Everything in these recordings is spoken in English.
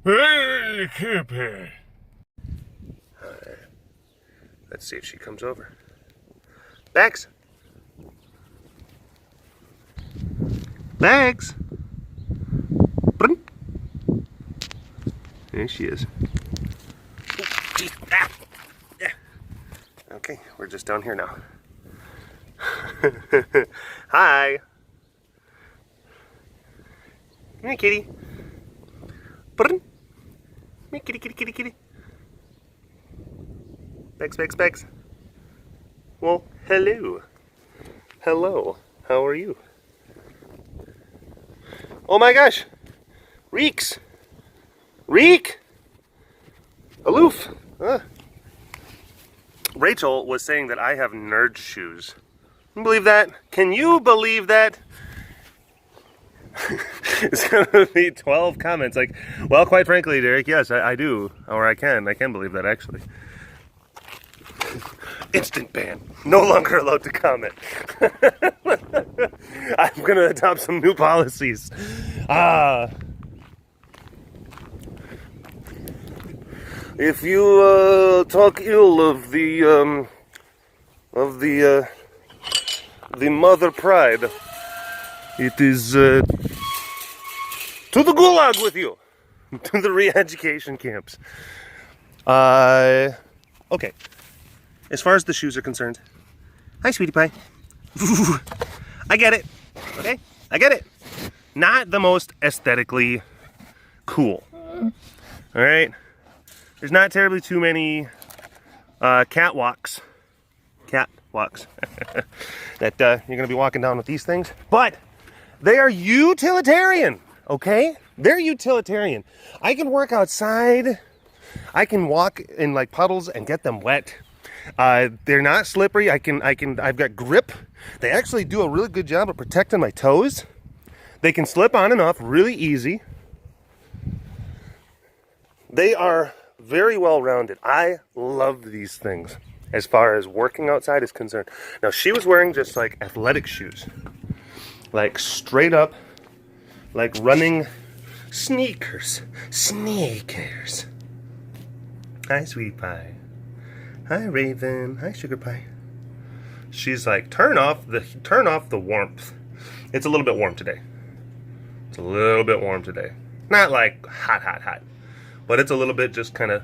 Hey, Kippy. Let's see if she comes over. Bags. Bags. Brum. There she is. Oh, geez. Ah. Yeah. Okay, we're just down here now. Hi. Come here, kitty. Brum. Come here, kitty, kitty, kitty, kitty. Bags, bags, bags. Well, hello. Hello. How are you? Oh my gosh. Reeks. Reek. Aloof. Rachel was saying that I have nerd shoes. Can you believe that? Can you believe that? It's gonna be 12 comments like, well, quite frankly, Derek, yes, I do. Or I can believe that actually. Instant ban. No longer allowed to comment. I'm gonna adopt some new policies. If you talk ill of the mother pride, it is to the gulag with you, to the re-education camps. Okay. As far as the shoes are concerned, hi, sweetie pie. I get it. Okay, I get it. Not the most aesthetically cool. All right. There's not terribly too many catwalks that you're gonna be walking down with these things, but they are utilitarian. Okay, they're utilitarian. I can work outside. I can walk in like puddles and get them wet. They're not slippery. I've got grip. They actually do a really good job of protecting my toes. They can slip on and off really easy. They are very well rounded. I love these things as far as working outside is concerned. Now, she was wearing just like athletic shoes, like straight up, like running sneakers. Sneakers. Hi, sweetie pie. Hi, Raven. Hi, sugar pie. She's like, turn off the warmth. It's a little bit warm today. It's a little bit warm today. Not like hot, but it's a little bit just kind of.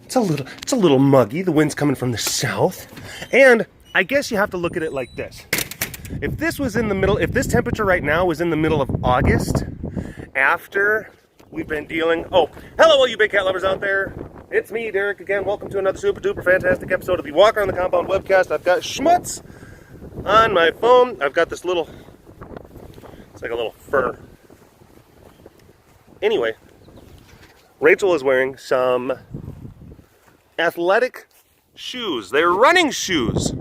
It's a little muggy. The wind's coming from the south, and I guess you have to look at it like this. If this temperature right now was in the middle of August, after we've been dealing. Oh, hello, all you big cat lovers out there. It's me, Derek, again. Welcome to another super duper fantastic episode of the Walk Around the Compound webcast. I've got schmutz on my phone. I've got this little, it's like a little fur. Anyway, Rachel is wearing some athletic shoes. They're running shoes.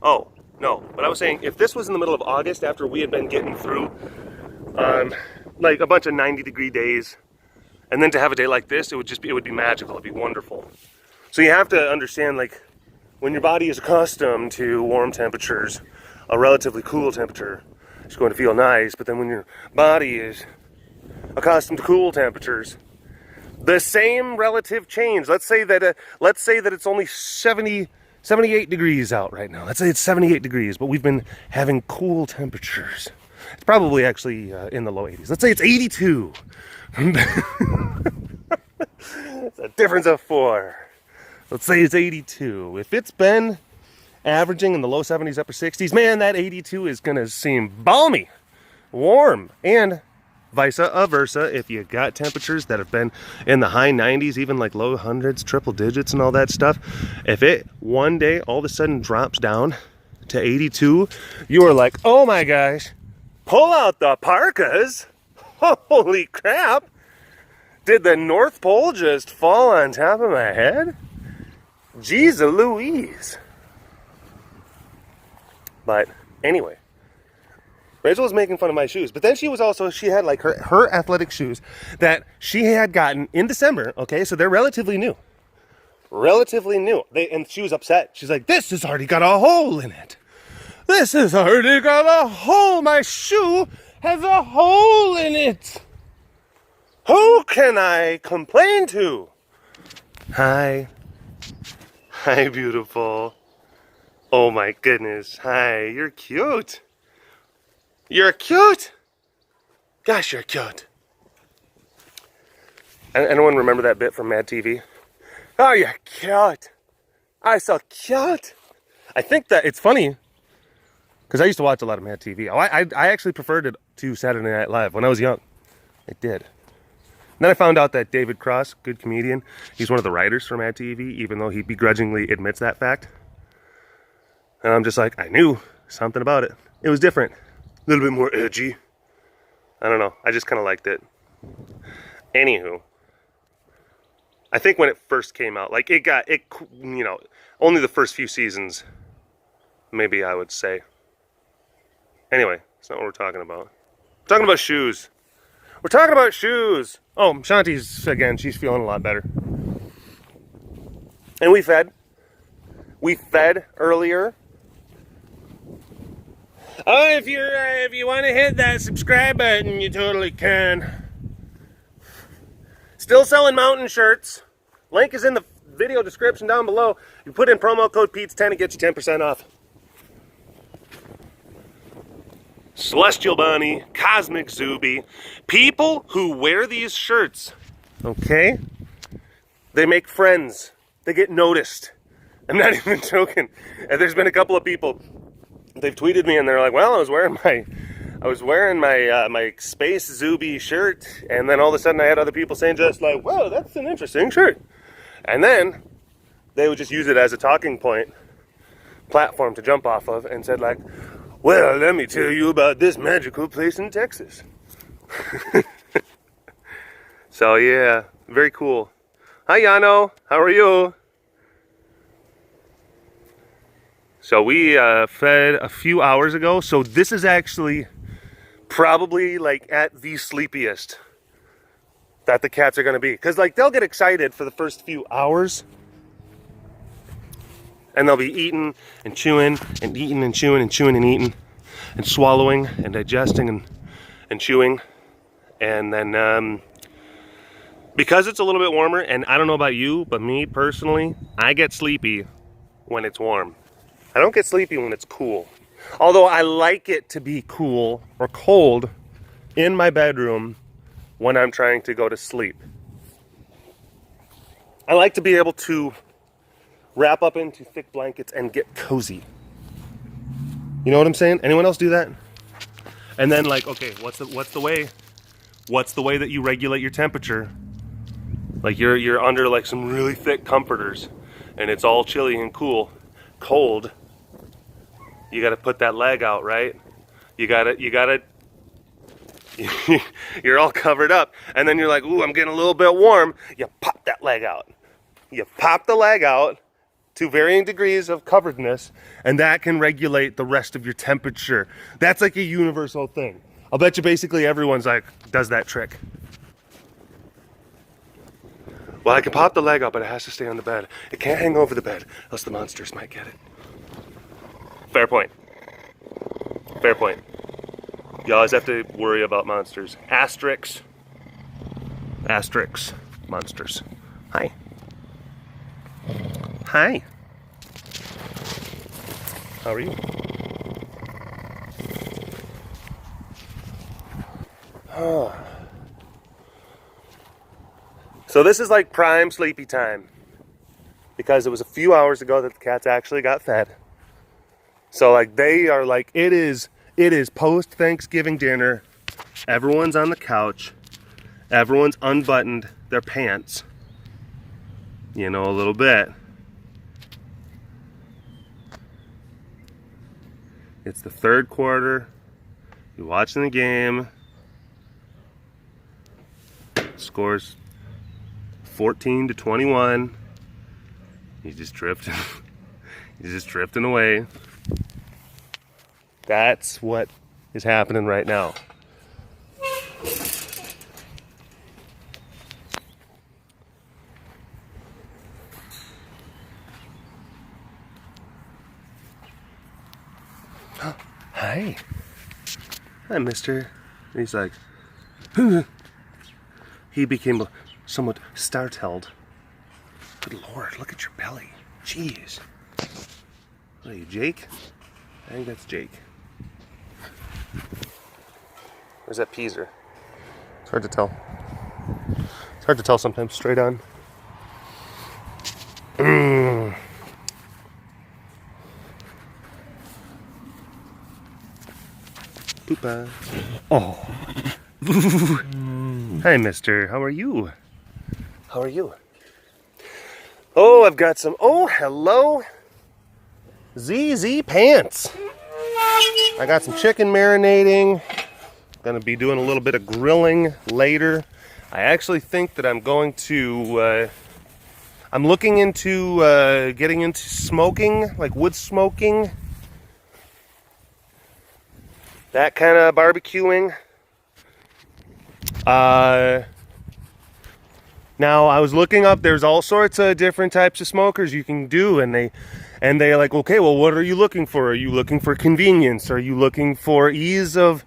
Oh, no. But I was saying, if this was in the middle of August after we had been getting through like a bunch of 90-degree days, and then to have a day like this, it would be magical. It'd be wonderful. So you have to understand, like, when your body is accustomed to warm temperatures, a relatively cool temperature is going to feel nice. But then when your body is accustomed to cool temperatures, the same relative change. Let's say that it's only 78 degrees out right now. Let's say it's 78 degrees, but we've been having cool temperatures. It's probably actually in the low 80s. Let's say it's 82. It's a difference of 4. Let's say it's 82. If it's been averaging in the low 70s, upper 60s, man, that 82 is going to seem balmy, warm, and vice versa. If you got temperatures that have been in the high 90s, even like low hundreds, triple digits and all that stuff, if it one day all of a sudden drops down to 82, you are like, oh my gosh, pull out the parkas. Holy crap! Did the North Pole just fall on top of my head? Jeez Louise. But anyway, Rachel was making fun of my shoes, but then she had like her athletic shoes that she had gotten in December. Okay, so they're relatively new. And she was upset. She's like, this has already got a hole in it. This has already got a hole. My shoe has a hole in it. Ho, can I complain to? Hi. Hi, beautiful. Oh my goodness. Hi, you're cute. You're cute. Gosh, you're cute. Anyone remember that bit from Mad TV? Oh, you're cute. Oh, so cute. I think that it's funny because I used to watch a lot of Mad TV. I actually preferred it to Saturday Night Live when I was young. I did. And then I found out that David Cross, good comedian, he's one of the writers for Mad TV, even though he begrudgingly admits that fact. And I'm just like, I knew something about it. It was different. A little bit more edgy. I don't know. I just kind of liked it. Anywho. I think when it first came out, like only the first few seasons, maybe I would say. Anyway, that's not what we're talking about. We're talking about shoes. We're talking about shoes. Oh, Shanti's, again, she's feeling a lot better. And we fed. We fed earlier. Oh, if you want to hit that subscribe button, you totally can. Still selling mountain shirts. Link is in the video description down below. You put in promo code PETES10 to get you 10% off. Celestial Bunny, Cosmic Zuby, people who wear these shirts, okay? They make friends. They get noticed. I'm not even joking. And there's been a couple of people, they've tweeted me and they're like, well, I was wearing my Space Zuby shirt, and then all of a sudden I had other people saying just like, whoa, that's an interesting shirt. And then they would just use it as a talking point platform to jump off of and said like, well, let me tell you about this magical place in Texas. So yeah, very cool. Hi Yano, how are you? So we fed a few hours ago, so this is actually probably like at the sleepiest that the cats are gonna be. Cause like they'll get excited for the first few hours and they'll be eating and chewing and eating and chewing and chewing and eating and swallowing and digesting and chewing. And then because it's a little bit warmer, and I don't know about you, but me personally, I get sleepy when it's warm. I don't get sleepy when it's cool. Although I like it to be cool or cold in my bedroom when I'm trying to go to sleep. I like to be able to wrap up into thick blankets and get cozy. You know what I'm saying? Anyone else do that? And then like, okay, what's the way that you regulate your temperature? Like you're under like some really thick comforters and it's all chilly and cold. You got to put that leg out, right? You got to you're all covered up and then you're like, ooh, I'm getting a little bit warm. You pop that leg out. You pop the leg out to varying degrees of coveredness, and that can regulate the rest of your temperature. That's like a universal thing. I'll bet you basically everyone's like, does that trick. Well, I can pop the leg out, but it has to stay on the bed. It can't hang over the bed, else the monsters might get it. Fair point. Fair point. You always have to worry about monsters. Asterix. Monsters. Hi. Hi. How are you? So this is like prime sleepy time because it was a few hours ago that the cats actually got fed. So like they are like, it is post Thanksgiving dinner. Everyone's on the couch. Everyone's unbuttoned their pants. You know, a little bit. It's the third quarter. You're watching the game. Scores 14-21. He's just drifting. He's just drifting away. That's what is happening right now. Hi. Hi, mister. And he's like, he became somewhat startled. Good Lord, look at your belly. Jeez. What are you, Jake? I think that's Jake. Or is that Peaser? It's hard to tell. It's hard to tell sometimes straight on. Poopa. Oh. Hi, mister. How are you? How are you? Oh, I've got some... Oh, hello. ZZ pants. I got some chicken marinating. Gonna be doing a little bit of grilling later. I actually think that I'm going to... I'm looking into getting into smoking, like wood smoking. That kind of barbecuing. Now I was looking up, there's all sorts of different types of smokers you can do, and they're like, okay, well, what are you looking for? Are you looking for convenience? Are you looking for ease of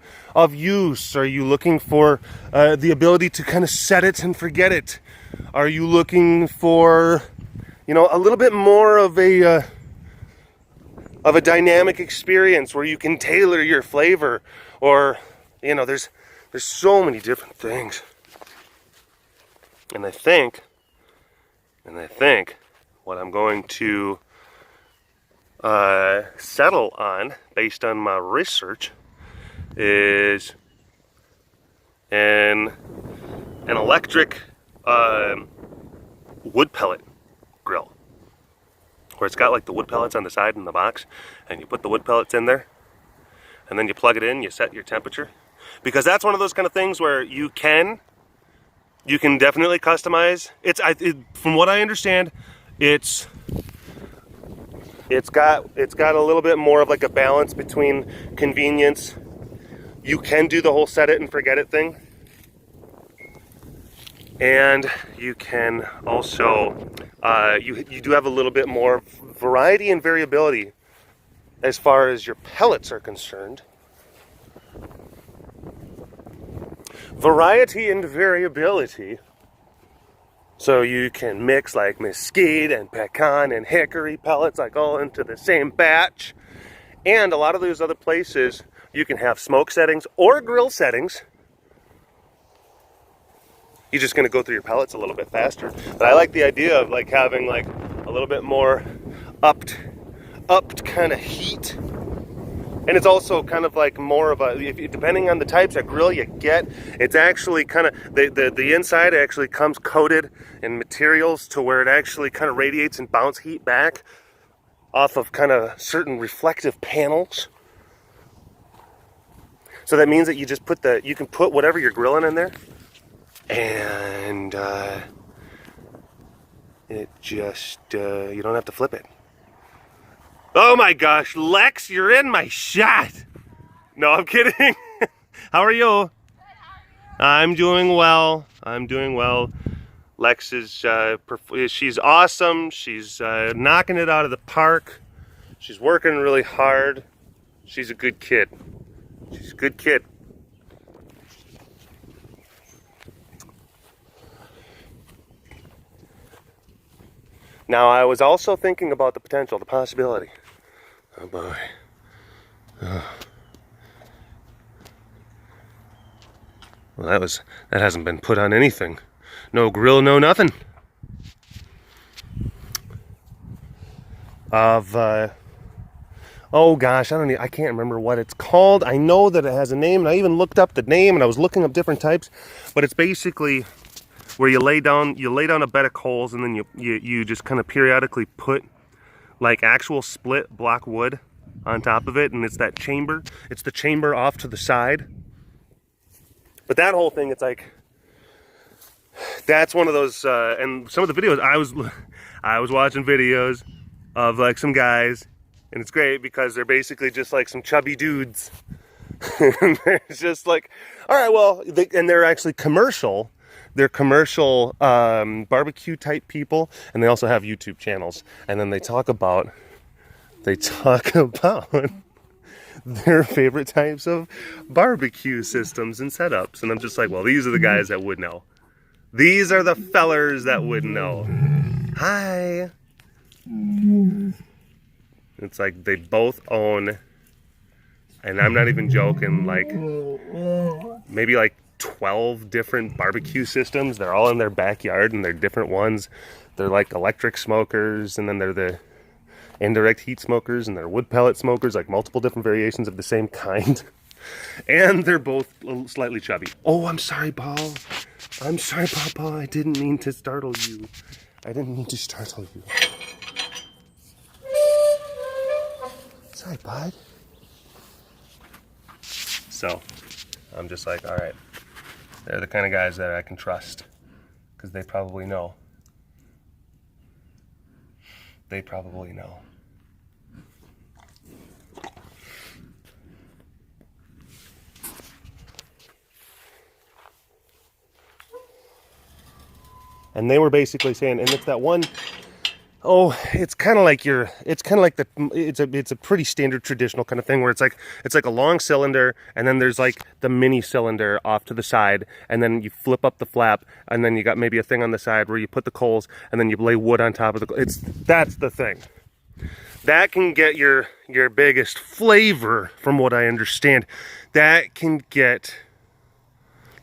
use? Are you looking for the ability to kind of set it and forget it? Are you looking for, you know, a little bit more of a dynamic experience where you can tailor your flavor? Or, you know, there's so many different things. And I think what I'm going to settle on, based on my research, is an electric wood pellet grill, where it's got like the wood pellets on the side in the box, and you put the wood pellets in there, and then you plug it in, you set your temperature. Because that's one of those kind of things where you can definitely customize. From what I understand, it's got a little bit more of like a balance between convenience. You can do the whole set it and forget it thing, and you can also you do have a little bit more variety and variability as far as your pellets are concerned. Variety and variability. So you can mix like mesquite and pecan and hickory pellets like all into the same batch. And a lot of those other places, you can have smoke settings or grill settings. You're just going to go through your pellets a little bit faster. But I like the idea of like having like a little bit more upped kind of heat. And it's also kind of like more of a, depending on the types of grill you get, it's actually kind of, the inside actually comes coated in materials to where it actually kind of radiates and bounce heat back off of kind of certain reflective panels. So that means that you just you can put whatever you're grilling in there, and it just, you don't have to flip it. Oh my gosh, Lex, you're in my shot. No, I'm kidding. How are you? I'm doing well. Lex is, she's awesome. She's knocking it out of the park. She's working really hard. She's a good kid. She's a good kid. Now, I was also thinking about the potential, the possibility. Oh boy. Oh. Well, that hasn't been put on anything. No grill, no nothing. Oh gosh, I can't remember what it's called. I know that it has a name, and I even looked up the name, and I was looking up different types. But it's basically where you lay down a bed of coals, and then you just kind of periodically put like actual split block wood on top of it, and it's that chamber. It's the chamber off to the side. But that whole thing, it's like, that's one of those, and some of the videos, I was watching videos of like some guys, and it's great because they're basically just like some chubby dudes. And they're just like, all right, well, and they're actually commercial. They're commercial barbecue type people, and they also have YouTube channels. And then they talk about their favorite types of barbecue systems and setups. And I'm just like, well, these are the guys that would know. These are the fellers that would know. Hi. It's like they both own, and I'm not even joking, like maybe like 12 different barbecue systems. They're all in their backyard and they're different ones. They're like electric smokers, and then they're the indirect heat smokers, and they're wood pellet smokers, like multiple different variations of the same kind. And they're both slightly chubby. Oh, I'm sorry, Paul. I'm sorry, Papa. I didn't mean to startle you. I didn't mean to startle you. Sorry, bud. So, I'm just like, all right. They're the kind of guys that I can trust, because they probably know. They probably know. And they were basically saying, and it's that one, oh, it's kind of like it's a pretty standard traditional kind of thing where it's like a long cylinder, and then there's like the mini cylinder off to the side, and then you flip up the flap, and then you got maybe a thing on the side where you put the coals, and then you lay wood on top of that's the thing. That can get your biggest flavor, from what I understand. That can get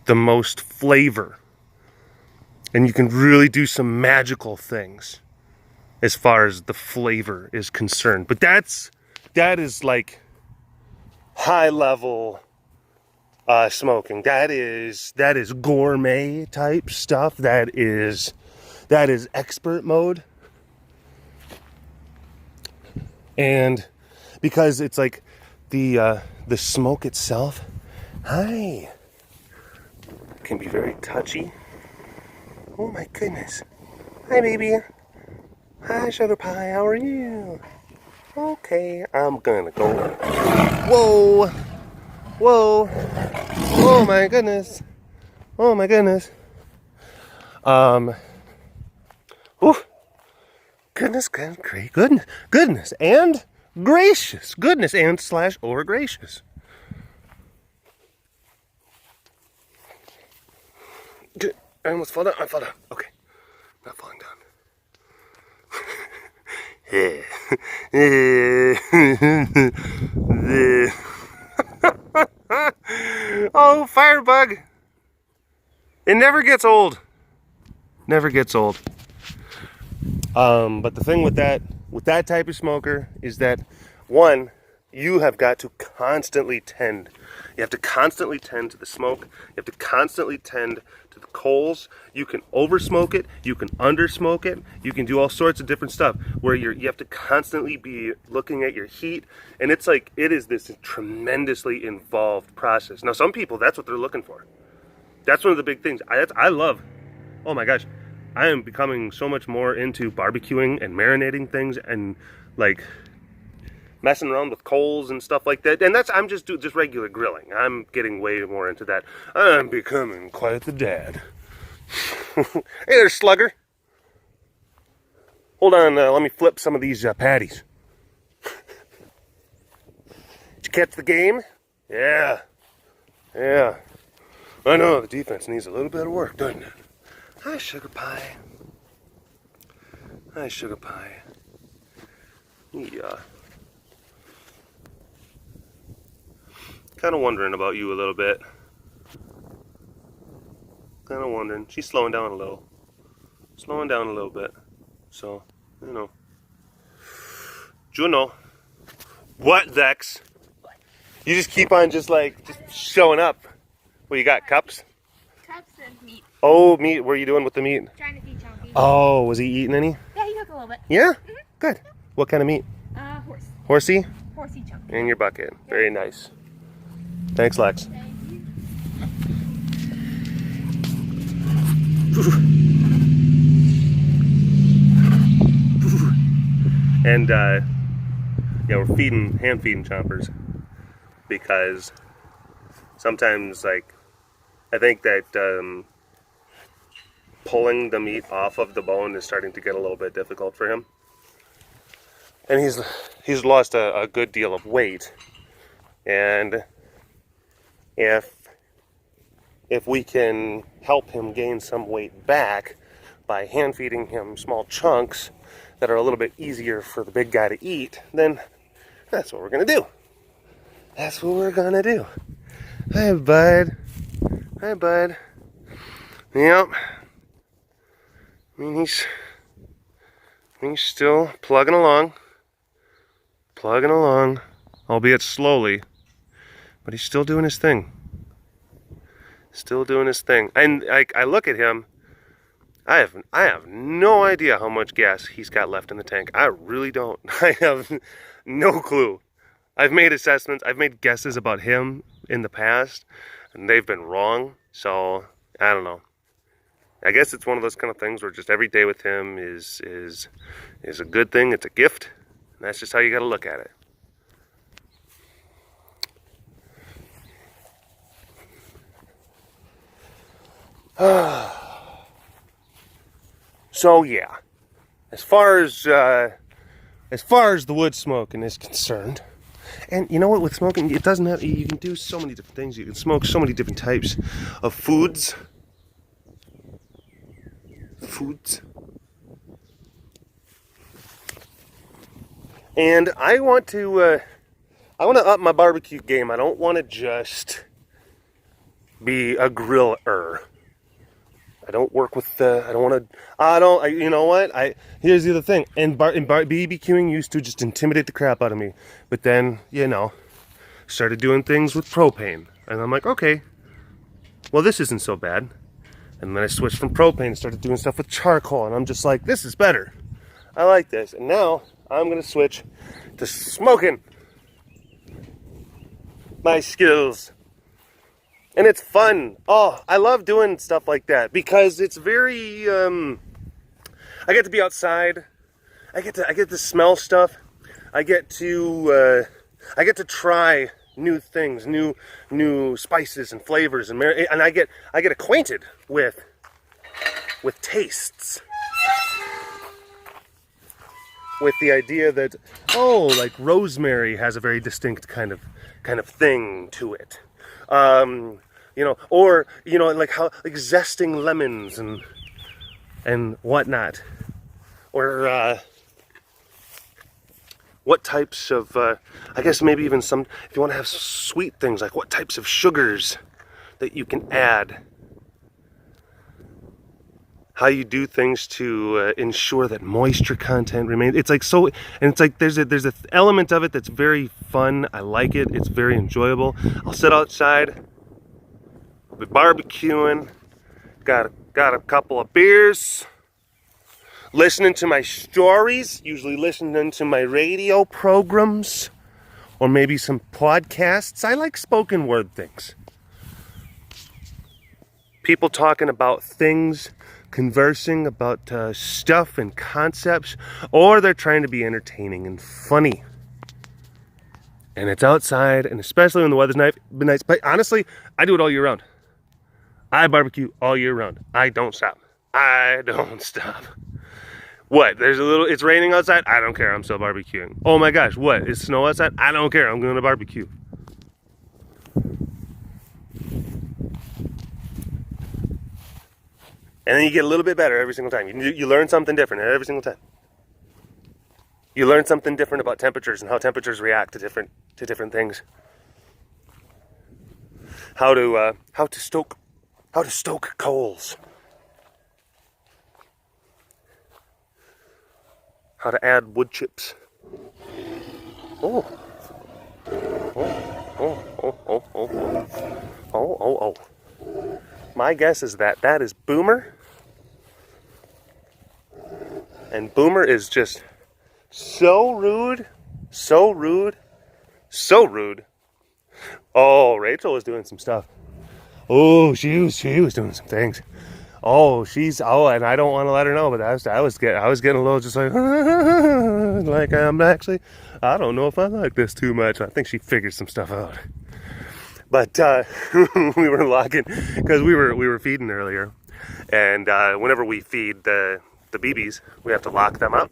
the most flavor. And you can really do some magical things as far as the flavor is concerned. But that is like high level smoking. That is gourmet type stuff. That is expert mode. And because it's like the smoke itself, can be very touchy. Oh my goodness. Hi, baby. Hi, Sugar Pie. How are you? Okay, I'm gonna go. Whoa. Whoa. Oh my goodness. Oh my goodness. Whew. Goodness, great. Goodness and gracious. Goodness and / or gracious. I almost fell down. I fell down. Okay. Not falling down. Oh, firebug. It never gets old. Never gets old. But the thing with that type of smoker is that, one, you have got to constantly tend. You have to constantly tend to the smoke. You have to constantly tend to the coals. You can over-smoke it. You can under-smoke it. You can do all sorts of different stuff where you have to constantly be looking at your heat. And it's like, it is this tremendously involved process. Now, some people, that's what they're looking for. That's one of the big things. I love, oh my gosh, I am becoming so much more into barbecuing and marinating things and like messing around with coals and stuff like that. And I'm just regular grilling. I'm getting way more into that. I'm becoming quite the dad. Hey there, slugger. Hold on, let me flip some of these patties. Did you catch the game? Yeah. I know, the defense needs a little bit of work, doesn't it? Hi, Sugar Pie. Hi, Sugar Pie. Yeah. Kind of wondering about you a little bit. Kind of wondering. She's slowing down a little. Slowing down a little bit. So, you know. Juno. What, Vex? You just keep on just showing up. What, you got, cups? Cups and meat. Oh, meat. What are you doing with the meat? Trying to feed Chompers. Oh, was he eating any? Yeah, he took a little bit. Yeah? Good. What kind of meat? Horse. Horsey? Horsey chunk. In your bucket. Very nice. Thanks, Lex. Thank you. And yeah, we're hand feeding Chompers because sometimes, like, I think that pulling the meat off of the bone is starting to get a little bit difficult for him, and he's lost a good deal of weight. And if if we can help him gain some weight back by hand feeding him small chunks that are a little bit easier for the big guy to eat, then that's what we're gonna do. That's what we're gonna do. Hi, bud. Hi, bud. Yep. I mean, he's still plugging along, albeit slowly, but he's still doing his thing. And I look at him. I have no idea how much gas he's got left in the tank. I really don't. I have no clue. I've made assessments. I've made guesses about him in the past, and they've been wrong. So I don't know. I guess it's one of those kind of things where just every day with him is a good thing. It's a gift. And that's just how you got to look at it. So yeah, as far as the wood smoking is concerned, and you know what, with smoking, it doesn't have, you can do so many different things. You can smoke so many different types of foods. And I want to up my barbecue game. I don't want to just be a griller. I don't work with you know what? Here's the other thing. And BBQing used to just intimidate the crap out of me. But then, started doing things with propane. And I'm like, okay, well, this isn't so bad. And then I switched from propane and started doing stuff with charcoal. And I'm just like, this is better. I like this. And now I'm going to switch to smoking my skills. And it's fun. Oh, I love doing stuff like that because it's very, I get to be outside. I get to smell stuff. I get to try new things, new spices and flavors and I get acquainted with tastes. With the idea that, like rosemary has a very distinct kind of thing to it. Like how, like zesting lemons and whatnot, or what types of, I guess maybe even some, if you want to have sweet things, like what types of sugars that you can add, how you do things to ensure that moisture content remains. It's like so, and it's like there's a element of it that's very fun. I like it. It's very enjoyable. I'll sit outside, I'll be barbecuing, got a couple of beers, listening to my stories, usually listening to my radio programs, or maybe some podcasts. I like spoken word things. People talking about things, conversing about stuff and concepts, or they're trying to be entertaining and funny. And it's outside, and especially when the weather's nice. But honestly, I do it all year round. I barbecue all year round. I don't stop. What? It's raining outside? I don't care. I'm still barbecuing. Oh my gosh, what? It's snow outside? I don't care. I'm going to barbecue. And then you get a little bit better every single time. You learn something different every single time. You learn something different about temperatures and how temperatures react to different things. How to stoke coals. How to add wood chips. Oh. My guess is that is Boomer. And Boomer is just so rude. Oh, Rachel was doing some stuff. Oh, she was doing some things. And I don't want to let her know, but I was getting a little just like, like I don't know if I like this too much. I think she figured some stuff out. But we were locking because we were feeding earlier, and whenever we feed the BBs, we have to lock them up.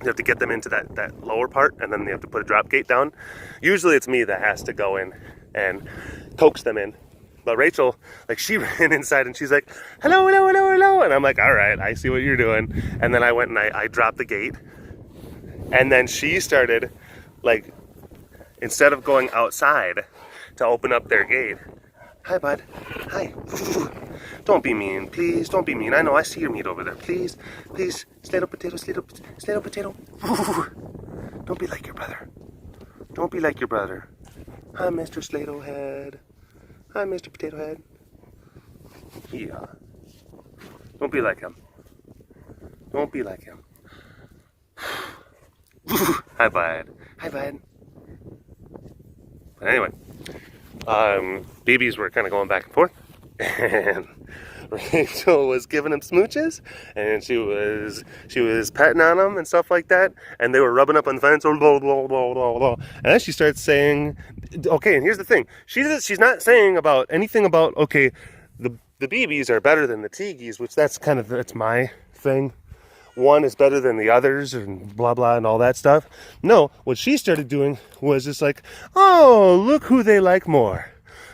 You have to get them into that lower part, and then you have to put a drop gate down. Usually it's me that has to go in and coax them in. But Rachel, like, she ran inside and she's like, hello, hello, hello, hello. And I'm like, all right, I see what you're doing. And then I went and I dropped the gate. And then she started, like, instead of going outside to open up their gate, hi, bud. Hi. Don't be mean, please. Don't be mean. I know, I see your meat over there. Please, please. Slittle potato, slittle potato. Don't be like your brother. Don't be like your brother. Hi, Mr. Slato Head. Hi, Mr. Potato Head. Yeah. Don't be like him. Don't be like him. Hi, bud. Hi, bud. But anyway, BBs were kind of going back and forth, and Rachel was giving him smooches, and she was petting on him and stuff like that, and they were rubbing up on the fence, blah, blah, blah, blah, blah. And then she starts saying, okay, and here's the thing, she's not saying about anything about, okay, the BBs are better than the Tigis, which that's my thing. One is better than the others and blah blah and all that stuff. No, what she started doing was just like, oh, look who they like more.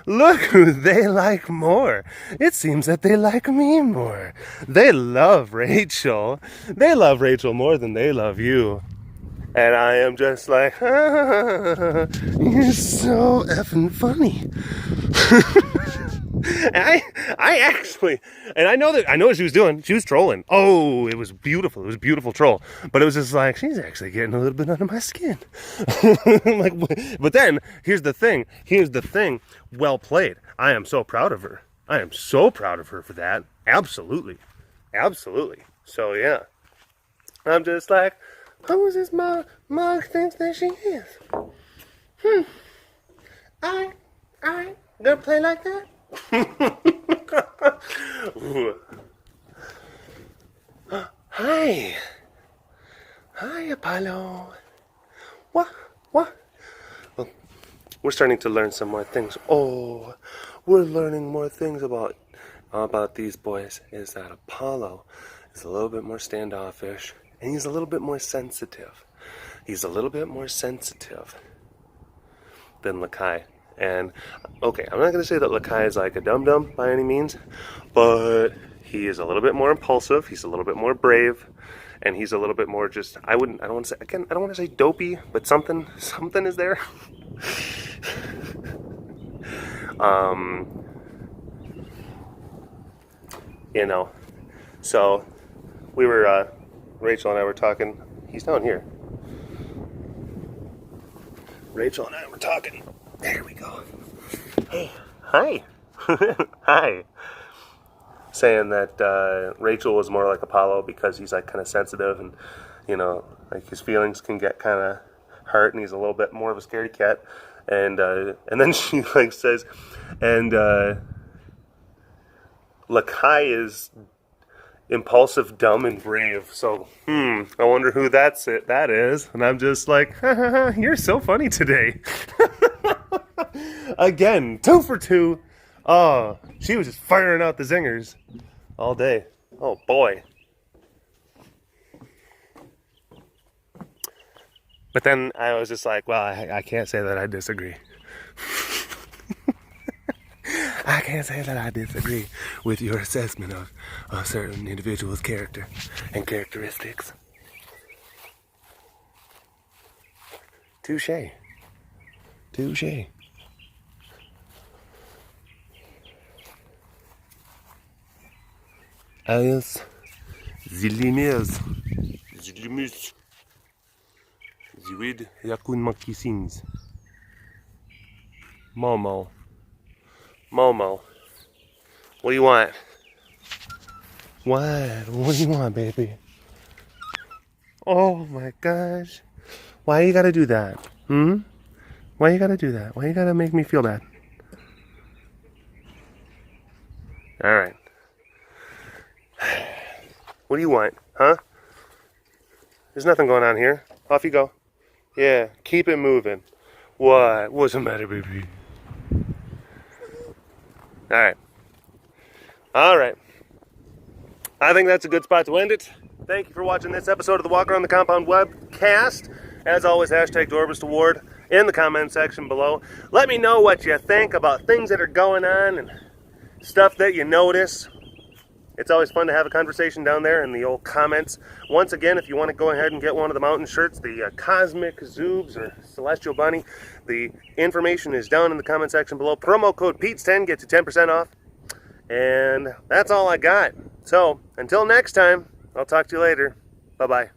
Look who they like more. It seems that they like me more. They love Rachel. They love Rachel more than they love you. And I am just like, you're so effing funny. And I actually, and I know what she was doing. She was trolling. Oh, it was beautiful. It was a beautiful troll. But it was just like, she's actually getting a little bit under my skin. Like, but then, here's the thing. Well played. I am so proud of her. I am so proud of her for that. Absolutely. Absolutely. So, yeah. I'm just like, who is this mug thinks that she is? I gonna play like that? Hi, Apollo. What? Well, we're starting to learn some more things. Oh, we're learning more things about these boys. Is that Apollo is a little bit more standoffish, and he's a little bit more sensitive. He's a little bit more sensitive than Lakai. And, okay, I'm not going to say that Lakai is like a dum-dum by any means, but he is a little bit more impulsive, he's a little bit more brave, and he's a little bit more just, I don't want to say dopey, but something is there. You know, so we were, Rachel and I were talking, he's down here. Rachel and I were talking. There we go. Hey, hi. Hi. Saying that Rachel was more like Apollo because he's like kind of sensitive and, you know, like his feelings can get kind of hurt and he's a little bit more of a scaredy cat. And then she like says, and Lakai is impulsive, dumb, and brave. So, I wonder who that is. And I'm just like, you're so funny today. Again, 2 for 2. Oh, she was just firing out the zingers all day. Oh, boy. But then I was just like, well, I can't say that I disagree. I can't say that I disagree with your assessment of a certain individual's character and characteristics. Touche. Touche. Alias, Zilimes, Ziwid Yakun Makisins, Momo, what do you want? What do you want, baby? Oh my gosh, why you gotta do that? Why you gotta do that? Why you gotta make me feel bad? All right. What do you want, huh? There's nothing going on here. Off you go. Yeah, keep it moving. What? What's the matter, baby? Alright. Alright. I think that's a good spot to end it. Thank you for watching this episode of the Walk Around the Compound webcast. As always, hashtag Dorbus Award. in the comment section below. Let me know what you think about things that are going on and stuff that you notice. It's always fun to have a conversation down there in the old comments. Once again, if you want to go ahead and get one of the mountain shirts, the Cosmic Zoobs or Celestial Bunny, the information is down in the comment section below. Promo code PETES10 gets you 10% off. And that's all I got. So, until next time, I'll talk to you later. Bye-bye.